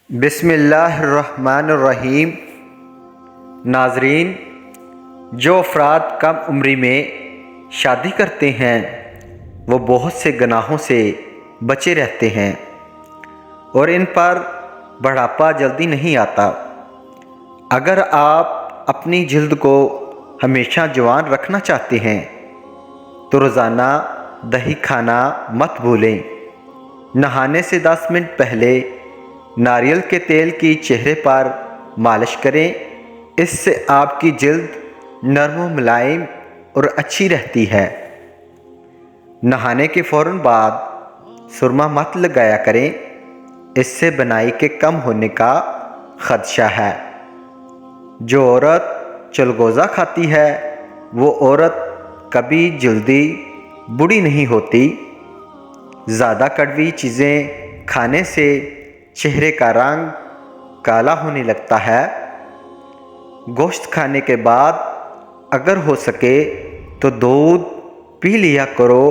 بسم اللہ الرحمن الرحیم۔ ناظرین، جو افراد کم عمری میں شادی کرتے ہیں وہ بہت سے گناہوں سے بچے رہتے ہیں اور ان پر بڑھاپا جلدی نہیں آتا۔ اگر آپ اپنی جلد کو ہمیشہ جوان رکھنا چاہتے ہیں تو روزانہ دہی کھانا مت بھولیں۔ نہانے سے 10 منٹ پہلے ناریل کے تیل کی چہرے پر مالش کریں، اس سے آپ کی جلد نرم و ملائم اور اچھی رہتی ہے۔ نہانے کے فوراً بعد سرما مت لگایا کریں، اس سے بنائی کے کم ہونے کا خدشہ ہے۔ جو عورت چلغوزہ کھاتی ہے وہ عورت کبھی جلدی بوڑھی نہیں ہوتی۔ زیادہ کڑوی چیزیں کھانے سے چہرے کا رنگ کالا ہونے لگتا ہے۔ گوشت کھانے کے بعد اگر ہو سکے تو دودھ پی لیا کرو،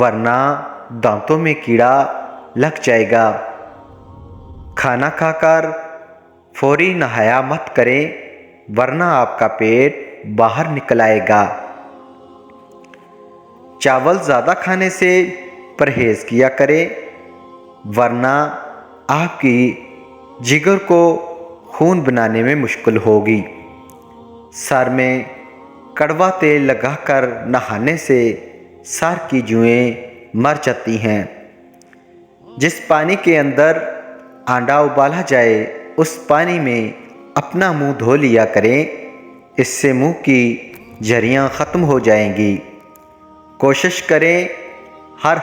ورنہ دانتوں میں کیڑا لگ جائے گا۔ کھانا کھا کر فوری نہایا مت کریں، ورنہ آپ کا پیٹ باہر نکل آئے گا۔ چاول زیادہ کھانے سے پرہیز کیا کریں، ورنہ آپ کی جگر کو خون بنانے میں مشکل ہوگی۔ سر میں کڑوا تیل لگا کر نہانے سے سر کی جوئیں مر جاتی ہیں۔ جس پانی کے اندر انڈا ابالا جائے اس پانی میں اپنا منہ دھو لیا کریں، اس سے منہ کی جھریاں ختم ہو جائیں گی۔ کوشش کریں ہر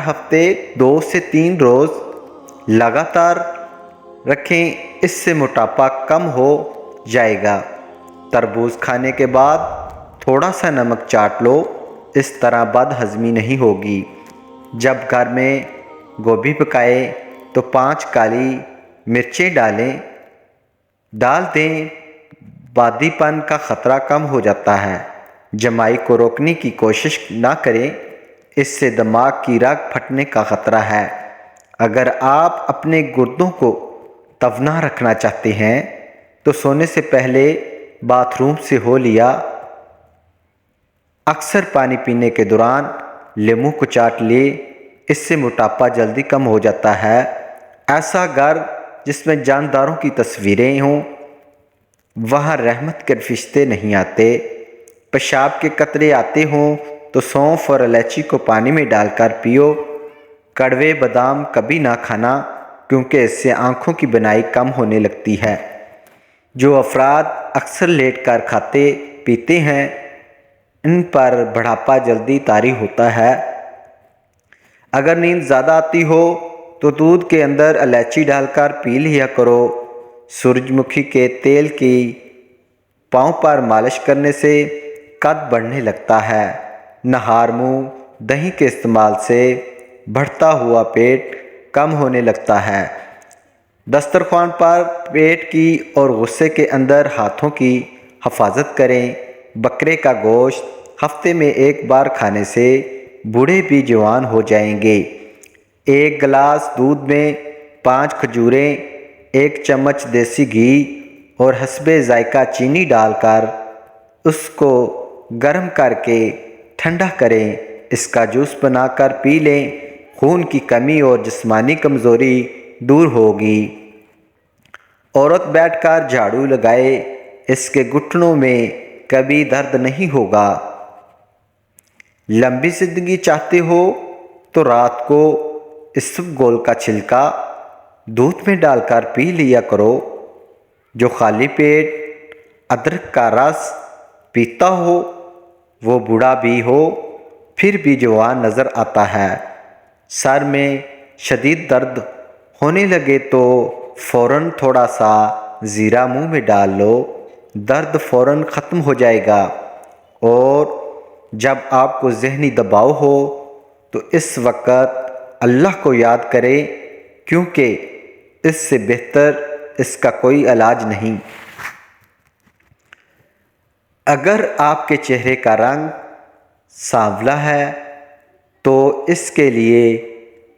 ہفتے 2 سے 3 روز لگاتار رکھیں، اس سے موٹاپا کم ہو جائے گا۔ تربوز کھانے کے بعد تھوڑا سا نمک چاٹ لو، اس طرح بد ہضمی نہیں ہوگی۔ جب گھر میں گوبھی پکائے تو 5 کالی مرچیں ڈال دیں، بادی پن کا خطرہ کم ہو جاتا ہے۔ جمائی کو روکنے کی کوشش نہ کریں، اس سے دماغ کی رگ پھٹنے کا خطرہ ہے۔ اگر آپ اپنے گردوں کو توانا رکھنا چاہتے ہیں تو سونے سے پہلے باتھ روم سے ہو لیا اکثر پانی پینے کے دوران لیموں کو چاٹ لے، اس سے موٹاپا جلدی کم ہو جاتا ہے۔ ایسا گھر جس میں جانداروں کی تصویریں ہوں وہاں رحمت کے فرشتے نہیں آتے۔ پیشاب کے قطرے آتے ہوں تو سونف اور الائچی کو پانی میں ڈال کر پیو۔ کڑوے بادام کبھی نہ کھانا، کیونکہ اس سے آنکھوں کی بینائی کم ہونے لگتی ہے۔ جو افراد اکثر لیٹ کر کھاتے پیتے ہیں ان پر بڑھاپا جلدی طاری ہوتا ہے۔ اگر نیند زیادہ آتی ہو تو دودھ کے اندر الائچی ڈال کر پی لیا کرو۔ سورج مکھی کے تیل کی پاؤں پر مالش کرنے سے قد بڑھنے لگتا ہے۔ نہار منہ دہی کے استعمال سے بڑھتا ہوا پیٹ کم ہونے لگتا ہے۔ دسترخوان پر پیٹ کی اور غصے کے اندر ہاتھوں کی حفاظت کریں۔ بکرے کا گوشت ہفتے میں 1 بار کھانے سے بوڑھے بھی جوان ہو جائیں گے۔ 1 گلاس دودھ میں 5 کھجوریں، 1 چمچ دیسی گھی اور حسب ذائقہ چینی ڈال کر اس کو گرم کر کے ٹھنڈا کریں، اس کا جوس بنا کر پی لیں۔ خون کی کمی اور جسمانی کمزوری دور ہوگی۔ عورت بیٹھ کر جھاڑو لگائے، اس کے گھٹنوں میں کبھی درد نہیں ہوگا۔ لمبی زندگی چاہتے ہو تو رات کو اسفغول کا چھلکا دودھ میں ڈال کر پی لیا کرو۔ جو خالی پیٹ ادرک کا رس پیتا ہو وہ بوڑھا بھی ہو پھر بھی جوان نظر آتا ہے۔ سر میں شدید درد ہونے لگے تو فوراً تھوڑا سا زیرہ منہ میں ڈال لو، درد فوراً ختم ہو جائے گا۔ اور جب آپ کو ذہنی دباؤ ہو تو اس وقت اللہ کو یاد کریں، کیونکہ اس سے بہتر اس کا کوئی علاج نہیں۔ اگر آپ کے چہرے کا رنگ سانولا ہے تو اس کے لیے